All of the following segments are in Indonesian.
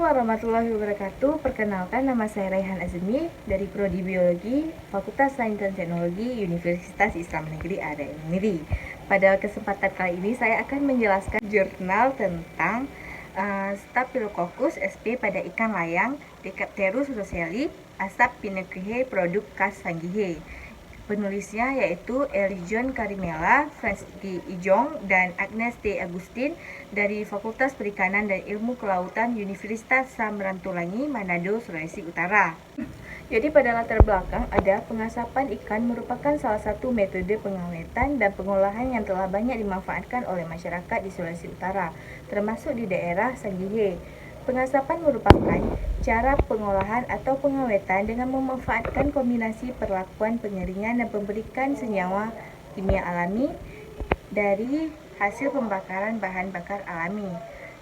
warahmatullahi wabarakatuh. Perkenalkan, nama saya Raihan Azmi dari Prodi Biologi, Fakultas Sains dan Teknologi, Universitas Islam Negeri Area Uniri. Pada kesempatan kali ini saya akan menjelaskan jurnal tentang Staphylococcus sp pada ikan layang, Decapterus russelli, asap Pinocchio produk khas Sangihe. Penulisnya yaitu Elijon Karimela, Frans D. Ijong, dan Agnes D. Agustin dari Fakultas Perikanan dan Ilmu Kelautan Universitas Samratulangi, Manado, Sulawesi Utara. Jadi pada latar belakang ada pengasapan ikan merupakan salah satu metode pengawetan dan pengolahan yang telah banyak dimanfaatkan oleh masyarakat di Sulawesi Utara, termasuk di daerah Sangihe. Pengasapan merupakan cara pengolahan atau pengawetan dengan memanfaatkan kombinasi perlakuan pengeringan dan pemberikan senyawa kimia alami dari hasil pembakaran bahan bakar alami.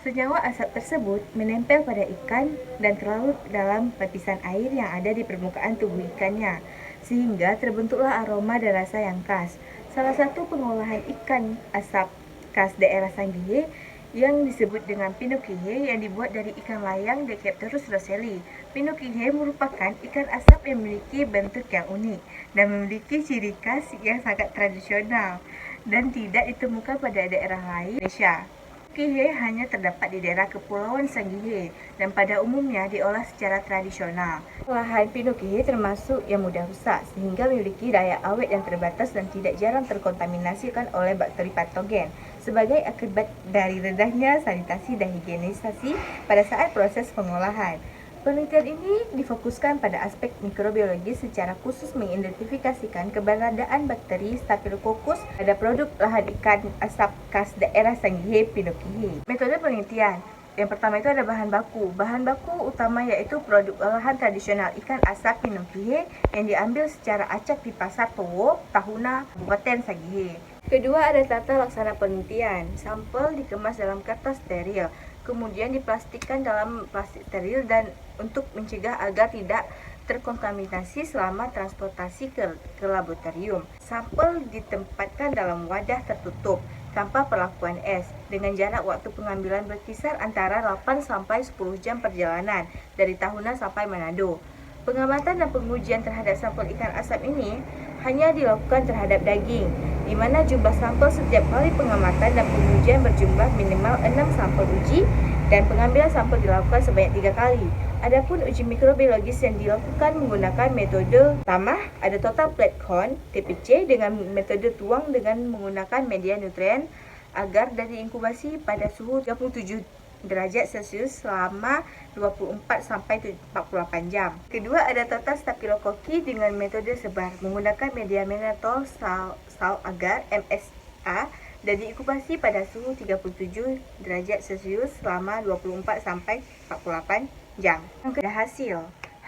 Senyawa asap tersebut menempel pada ikan dan terlarut dalam lapisan air yang ada di permukaan tubuh ikannya, sehingga terbentuklah aroma dan rasa yang khas. Salah satu pengolahan ikan asap khas daerah Sangihe yang disebut dengan Pinocchio yang dibuat dari ikan layang Decapterus russelli. Pinocchio merupakan ikan asap yang memiliki bentuk yang unik dan memiliki ciri khas yang sangat tradisional dan tidak ditemukan pada daerah lain di Indonesia. Pinocchio hanya terdapat di daerah Kepulauan Sangihe dan pada umumnya diolah secara tradisional. Olahan Pinocchio termasuk yang mudah rusak sehingga memiliki daya awet yang terbatas dan tidak jarang terkontaminasikan oleh bakteri patogen sebagai akibat dari rendahnya sanitasi dan higienisasi pada saat proses pengolahan. Penelitian ini difokuskan pada aspek mikrobiologi secara khusus mengidentifikasikan keberadaan bakteri Staphylococcus pada produk olahan ikan asap khas daerah Sangihe Pinocchio. Metode penelitian. Yang pertama itu ada bahan baku. Bahan baku utama yaitu produk olahan tradisional ikan asap Pinocchio yang diambil secara acak di Pasar Towo, Tahuna, Kabupaten Sangihe. Kedua ada tata laksana penelitian. Sampel dikemas dalam kertas steril, kemudian diplastikan dalam plastik steril dan untuk mencegah agar tidak terkontaminasi selama transportasi ke laboratorium. Sampel ditempatkan dalam wadah tertutup tanpa perlakuan es dengan jarak waktu pengambilan berkisar antara 8 sampai 10 jam perjalanan dari Tahuna sampai Manado. Pengamatan dan pengujian terhadap sampel ikan asap ini hanya dilakukan terhadap daging, di mana jumlah sampel setiap kali pengamatan dan pengujian berjumlah minimal 6 sampel uji dan pengambilan sampel dilakukan sebanyak 3 kali. Adapun uji mikrobiologis yang dilakukan menggunakan metode pertama ada total plate count (TPC) dengan metode tuang dengan menggunakan media nutrien agar dari inkubasi pada suhu 37 derajat Celcius selama 24 sampai 48 jam. Kedua ada total Staphylococcus dengan metode sebar menggunakan media mannitol sal agar MSA dan diinkubasi pada suhu 37 derajat Celcius selama 24 sampai 48 jam. Yang kedua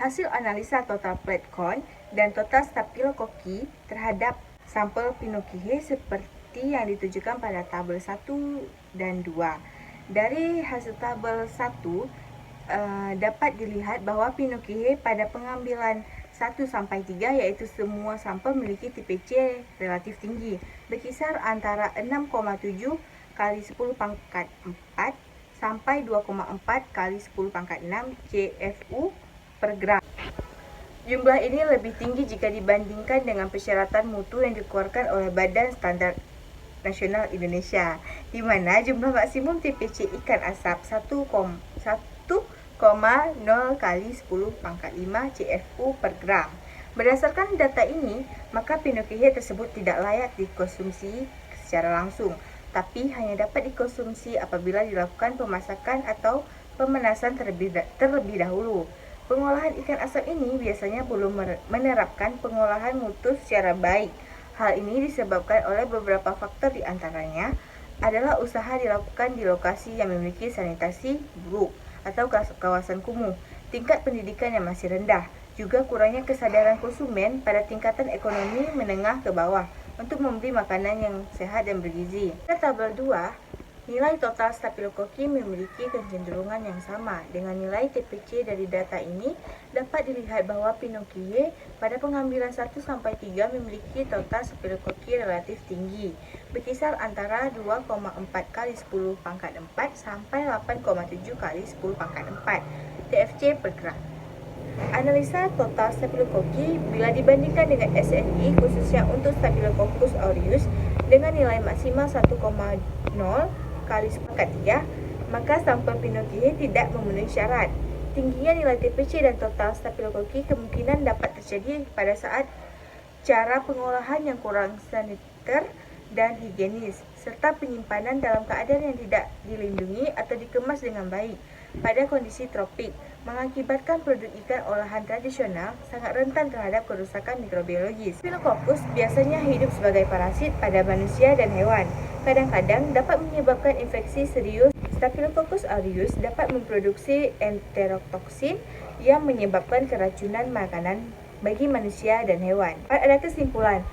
hasil analisa total plate count dan total Staphylococcus terhadap sampel Pinocchio seperti yang ditujukan pada tabel 1 dan 2. Dari hasil tabel 1 dapat dilihat bahwa Pinocchio pada pengambilan 1 sampai 3 yaitu semua sampel memiliki TPC relatif tinggi, berkisar antara 6,7 kali 10 pangkat 4 sampai 2,4 kali 10 pangkat 6 CFU per gram. Jumlah ini lebih tinggi jika dibandingkan dengan persyaratan mutu yang dikeluarkan oleh Badan Standar Nasional Indonesia, di mana jumlah maksimum TPC ikan asap 1,0 kali 10 pangkat 5 CFU per gram. Berdasarkan data ini, maka Pinocchio tersebut tidak layak dikonsumsi secara langsung, tapi hanya dapat dikonsumsi apabila dilakukan pemasakan atau pemanasan terlebih dahulu. Pengolahan ikan asap ini biasanya belum menerapkan pengolahan mutu secara baik. Hal ini disebabkan oleh beberapa faktor, di antaranya adalah usaha dilakukan di lokasi yang memiliki sanitasi buruk atau kawasan kumuh, tingkat pendidikan yang masih rendah, juga kurangnya kesadaran konsumen pada tingkatan ekonomi menengah ke bawah untuk membeli makanan yang sehat dan bergizi. Pada tabel 2 Nilai total Staphylococcus memiliki kecenderungan yang sama. Dengan nilai TPC dari data ini, dapat dilihat bahwa Pinocchio pada pengambilan 1-3 memiliki total Staphylococcus relatif tinggi, berkisar antara 2,4 kali 10 pangkat 4 sampai 8,7 kali 10 pangkat 4 TFC per gram. Analisa total Staphylococcus bila dibandingkan dengan SNI khususnya untuk Staphylococcus aureus dengan nilai maksimal 1,0 kali 10⁻3, maka sampel Pinocchio tidak memenuhi syarat. Tingginya nilai TPC dan total Staphylococcus kemungkinan dapat terjadi pada saat cara pengolahan yang kurang saniter dan higienis, serta penyimpanan dalam keadaan yang tidak dilindungi atau dikemas dengan baik pada kondisi tropik, mengakibatkan produk ikan olahan tradisional sangat rentan terhadap kerusakan mikrobiologis. Staphylococcus biasanya hidup sebagai parasit pada manusia dan hewan. Kadang-kadang dapat menyebabkan infeksi serius. Staphylococcus aureus dapat memproduksi enterotoksin yang menyebabkan keracunan makanan bagi manusia dan hewan. Ada kesimpulan,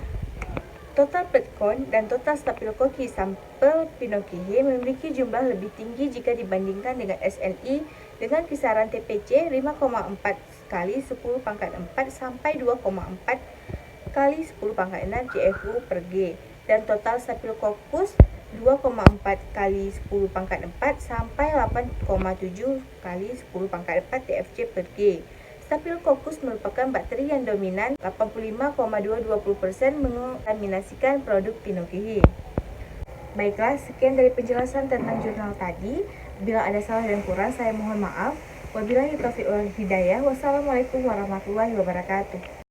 total blood count dan total Staphylococcus sampel Pinocchio memiliki jumlah lebih tinggi jika dibandingkan dengan SNI dengan kisaran TPC 5,4 kali 10 pangkat 4 sampai 2,4 kali 10 pangkat 6 CFU per G dan total Staphylococcus 2,4 kali 10 pangkat 4 sampai 8,7 kali 10 pangkat 4 TFC per G. Staphylococcus merupakan bakteri yang dominan, 85,220% mengontaminasikan produk Pinocchio. Baiklah, sekian dari penjelasan tentang jurnal tadi. Bila ada salah dan kurang, saya mohon maaf. Wabillahi taufiq wal hidayah. Wassalamualaikum warahmatullahi wabarakatuh.